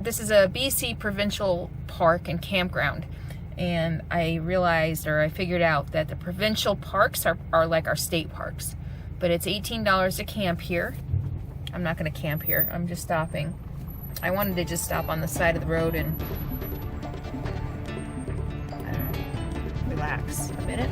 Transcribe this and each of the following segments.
this is a BC provincial park and campground. And I realized, or I figured out, that the provincial parks are like our state parks. But it's $18 to camp here. I'm not going to camp here. I'm just stopping. I wanted to just stop on the side of the road and relax a minute.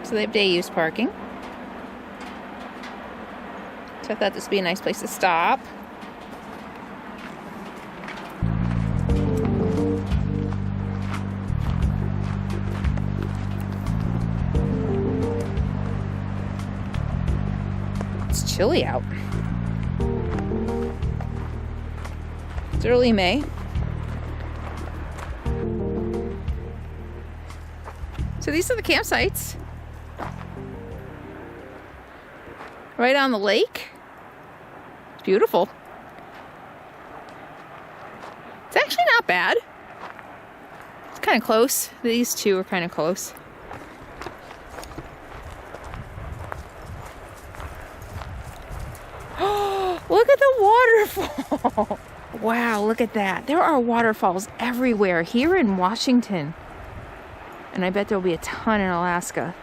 So they have day use parking. So I thought this would be a nice place to stop. It's chilly out. It's early May. So these are the campsites. Right on the lake. It's beautiful. It's actually not bad. It's kind of close. These two are kind of close. Oh, look at the waterfall. Wow, look at that. There are waterfalls everywhere here in Washington. And I bet there'll be a ton in Alaska.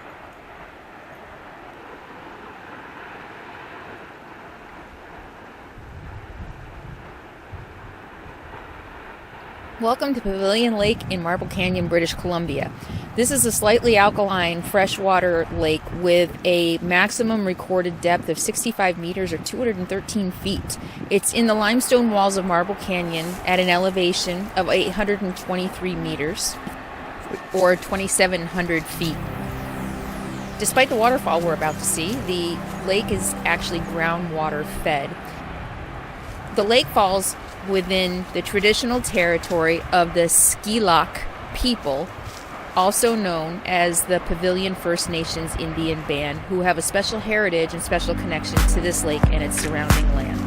Welcome to Pavilion Lake in Marble Canyon, British Columbia. This is a slightly alkaline freshwater lake with a maximum recorded depth of 65 meters or 213 feet. It's in the limestone walls of Marble Canyon at an elevation of 823 meters or 2,700 feet. Despite the waterfall we're about to see, the lake is actually groundwater fed. The lake falls within the traditional territory of the Chmelik people, also known as the Pavilion First Nations Indian Band, who have a special heritage and special connection to this lake and its surrounding land.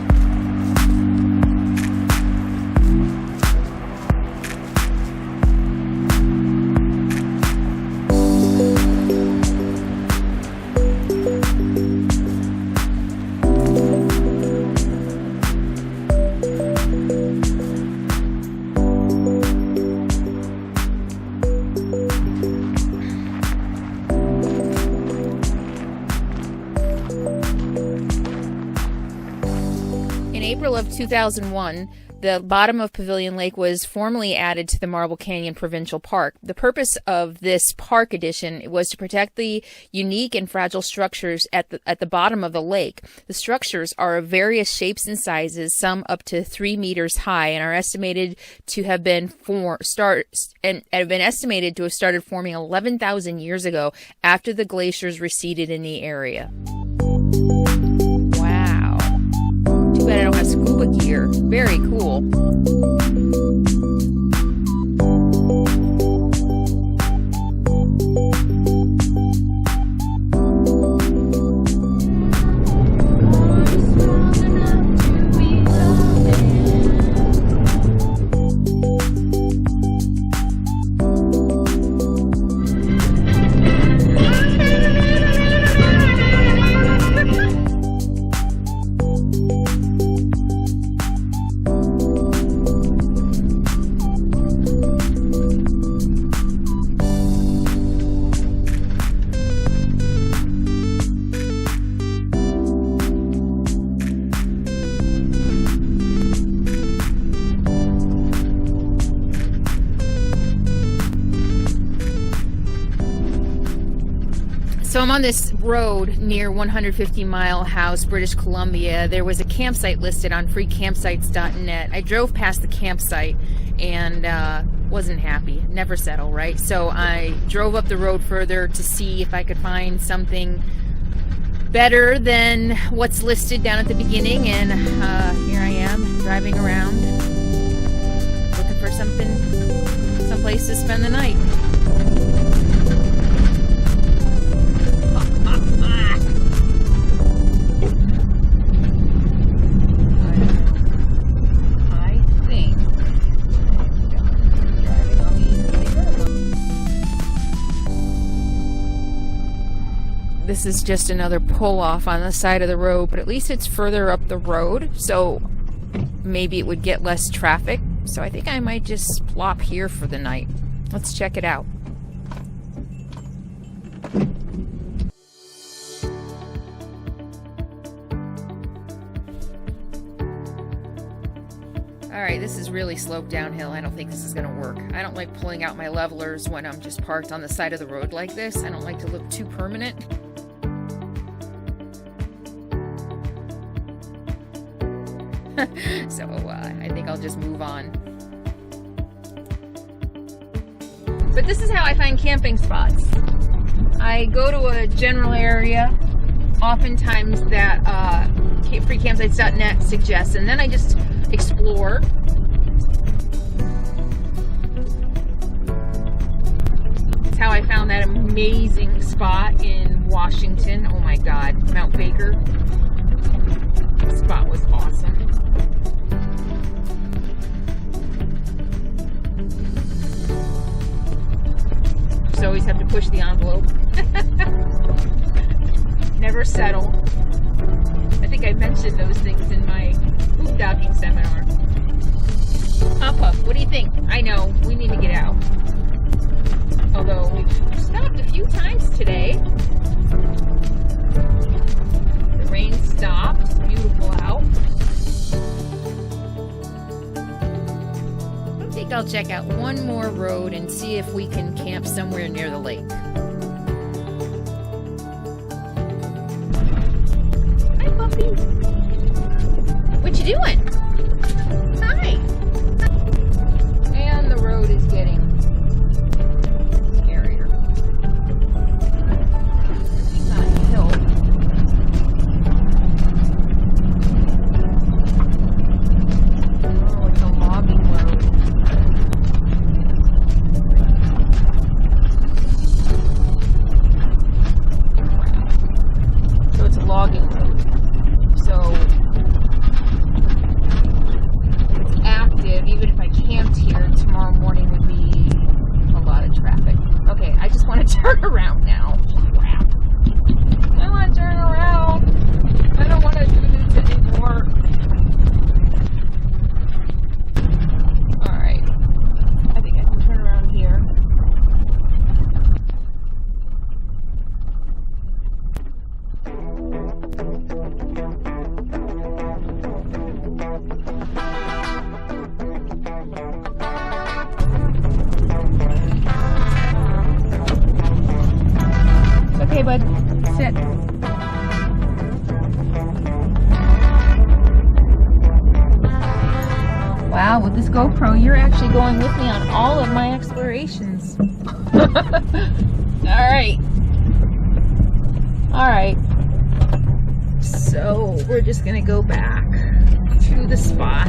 In April of 2001, the bottom of Pavilion Lake was formally added to the Marble Canyon Provincial Park. The purpose of this park addition was to protect the unique and fragile structures at the bottom of the lake. The structures are of various shapes and sizes, some up to 3 meters high, and are estimated to have been started forming 11,000 years ago after the glaciers receded in the area. Too bad I don't have scuba gear. Very cool. So I'm on this road near 150 Mile House, British Columbia. There was a campsite listed on freecampsites.net. I drove past the campsite and wasn't happy. Never settle, right? So I drove up the road further to see if I could find something better than what's listed down at the beginning. And here I am driving around looking for someplace to spend the night. this is just another pull-off on the side of the road, but at least it's further up the road, so maybe it would get less traffic. So I think I might just plop here for the night. Let's check it out. Alright, this is really sloped downhill. I don't think this is going to work. I don't like pulling out my levelers when I'm just parked on the side of the road like this. I don't like to look too permanent. So I think I'll just move on. But this is how I find camping spots. I go to a general area, oftentimes that freecampsites.net suggests, and then I just explore. That's how I found that amazing spot in Washington. Oh my God, Mount Baker. The spot was awesome. Just always have to push the envelope. Never settle. I think I mentioned those things in my food adoption seminar. Pop-up, what do you think? I know, we need to get out. Although we've stopped a few times today. The rain stopped. It's beautiful out. I think I'll check out one more road and see if we can camp somewhere near the lake. Hi, puppy. What you doing? Hi. And the road is getting scarier. It's on a hill. Oh, it's a logging road. Wow. So it's a logging road. So even if I camped here, tomorrow morning would be a lot of traffic. Okay, I just want to turn around now. Crap. I want to turn around. I don't want to do this anymore. Alright. I think I can turn around here. Okay, bud. Sit. Wow, with this GoPro, you're actually going with me on all of my explorations. Alright. Alright. So, we're just gonna go back to the spot.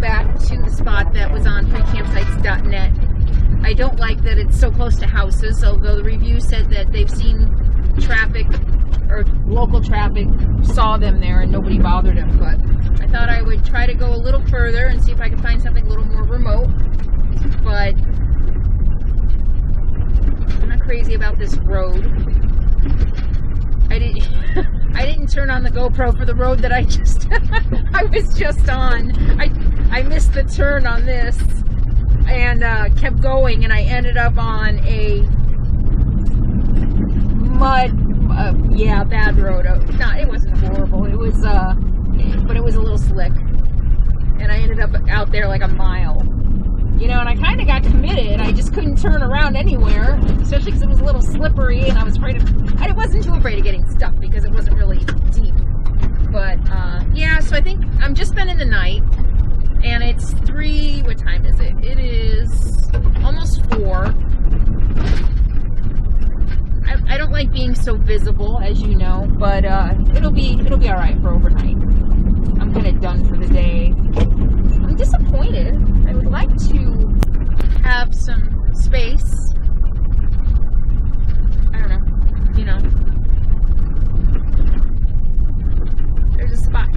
Back to the spot that was on freecampsites.net. I don't like that it's so close to houses, although the review said that they've seen traffic, or local traffic, saw them there and nobody bothered them, but I thought I would try to go a little further and see if I could find something a little more remote, but I'm not crazy about this road. I didn't turn on the GoPro for the road that I was just on. I missed the turn on this and kept going, and I ended up on a mud, yeah, bad road. It wasn't horrible. It was, but it was a little slick, and I ended up out there like a mile. You know, and I kind of got committed. I just couldn't turn around anywhere, especially because it was a little slippery, and I wasn't too afraid of getting stuck because it wasn't really deep. But, yeah, so I think I'm just spending the night, and it's what time is it? It is almost 4. I don't like being so visible, as you know, but, it'll be alright for overnight. I'm kind of done for the day. I'm disappointed. I would like to have some space. I don't know, you know. There's a spot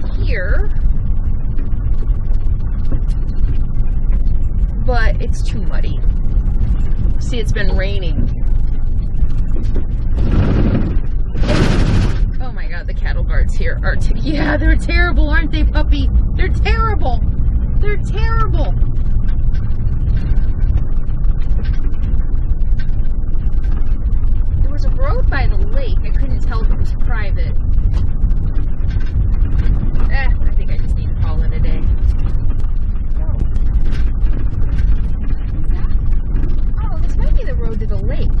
but it's too muddy. See, it's been raining. Oh my god, the cattle guards here are yeah, they're terrible, aren't they, puppy? They're terrible. They're terrible. There was a road by the lake. I couldn't tell if it was private. I think I just need to call it a day. Oh, this might be the road to the lake.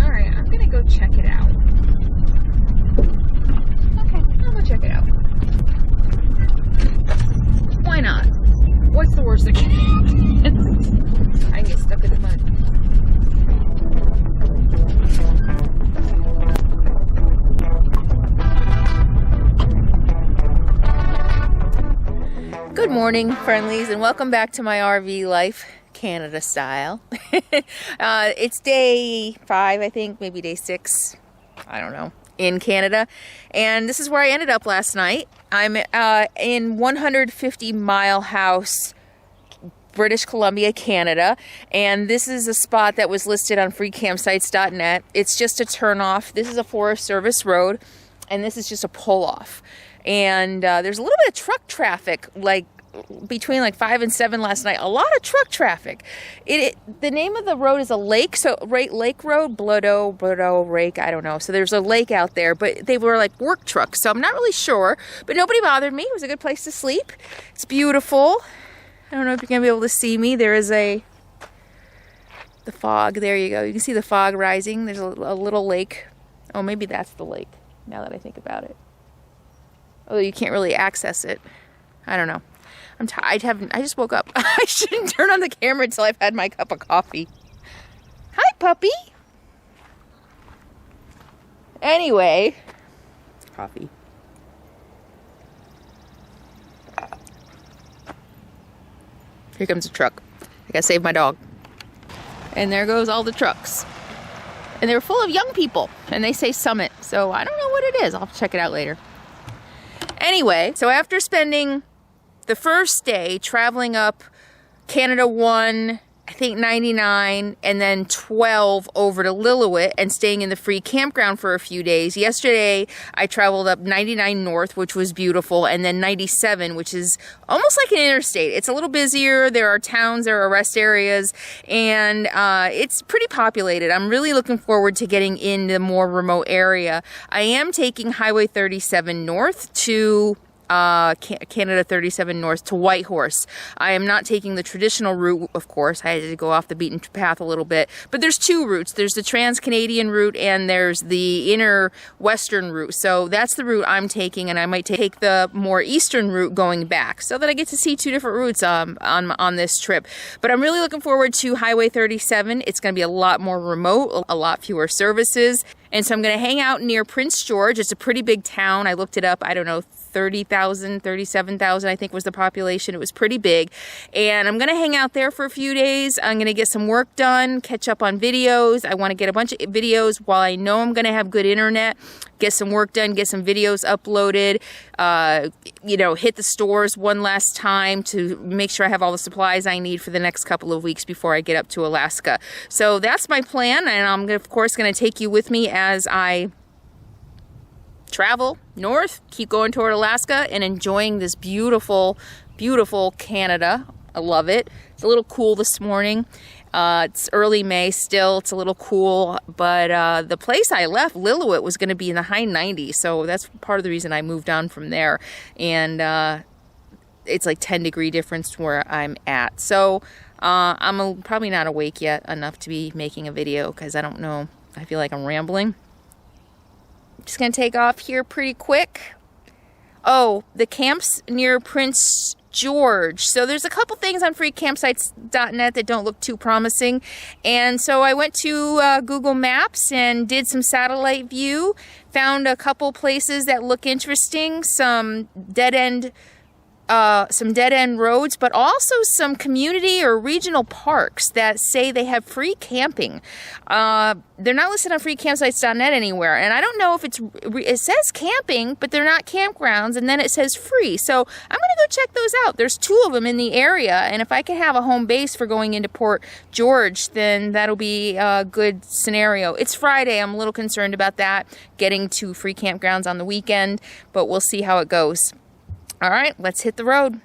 Alright, I'm gonna go check it out. Okay, I'll go check it out. Why not? What's the worst that can happen? I can get stuck in the mud. Good morning, friendlies, and welcome back to my RV life, Canada style. It's day 5, I think, maybe day 6, I don't know, in Canada. And this is where I ended up last night. I'm in 150 Mile House, British Columbia, Canada. And this is a spot that was listed on freecampsites.net. It's just a turnoff. This is a Forest Service road, and this is just a pull-off. And there's a little bit of truck traffic, like between like 5 and 7 last night. A lot of truck traffic. The name of the road is a lake, so Lake Road, Blodo Rake, I don't know. So there's a lake out there, but they were like work trucks, so I'm not really sure. But nobody bothered me. It was a good place to sleep. It's beautiful. I don't know if you're gonna be able to see me. There is the fog. There you go. You can see the fog rising. There's a little lake. Oh, maybe that's the lake, now that I think about it. Although you can't really access it. I don't know. I'm tired. I just woke up. I shouldn't turn on the camera until I've had my cup of coffee. Hi, puppy. Anyway, coffee. Here comes a truck. I gotta save my dog. And there goes all the trucks. And they're full of young people. And they say Summit. So I don't know what it is. I'll check it out later. Anyway, so after spending the first day traveling up Canada 1, I think 99, and then 12 over to Lillooet and staying in the free campground for a few days. Yesterday, I traveled up 99 North, which was beautiful, and then 97, which is almost like an interstate. It's a little busier. There are towns, there are rest areas, and it's pretty populated. I'm really looking forward to getting in the more remote area. I am taking Highway 37 North to Canada 37 North to Whitehorse. I am not taking the traditional route, of course. I had to go off the beaten path a little bit. But there's two routes. There's the Trans-Canadian route and there's the inner western route. So that's the route I'm taking, and I might take the more eastern route going back so that I get to see two different routes on this trip. But I'm really looking forward to Highway 37. It's going to be a lot more remote, a lot fewer services. And so I'm going to hang out near Prince George. It's a pretty big town. I looked it up. I don't know, 30,000, 37,000, I think was the population. It was pretty big. And I'm going to hang out there for a few days. I'm going to get some work done, catch up on videos. I want to get a bunch of videos while I know I'm going to have good internet. Get some work done, get some videos uploaded, hit the stores one last time to make sure I have all the supplies I need for the next couple of weeks before I get up to Alaska. So that's my plan, and I'm, of course, going to take you with me as I travel north, keep going toward Alaska, and enjoying this beautiful, beautiful Canada. I love it. It's a little cool this morning. It's early May still. It's a little cool, but the place I left, Lillooet, was going to be in the high 90s, so that's part of the reason I moved on from there. And it's like 10-degree difference to where I'm at. So I'm probably not awake yet enough to be making a video because I don't know. I feel like I'm rambling. Just going to take off here pretty quick. Oh, the camp's near Prince George. So there's a couple things on freecampsites.net that don't look too promising. And so I went to Google Maps and did some satellite view. Found a couple places that look interesting. Some dead-end some dead-end roads, but also some community or regional parks that say they have free camping. They're not listed on freecampsites.net anywhere, and I don't know if it says camping, but they're not campgrounds, and then it says free. So I'm going to go check those out. There's 2 of them in the area, and if I can have a home base for going into Port George, then that'll be a good scenario. It's Friday. I'm a little concerned about that, getting to free campgrounds on the weekend, but we'll see how it goes. All right, let's hit the road.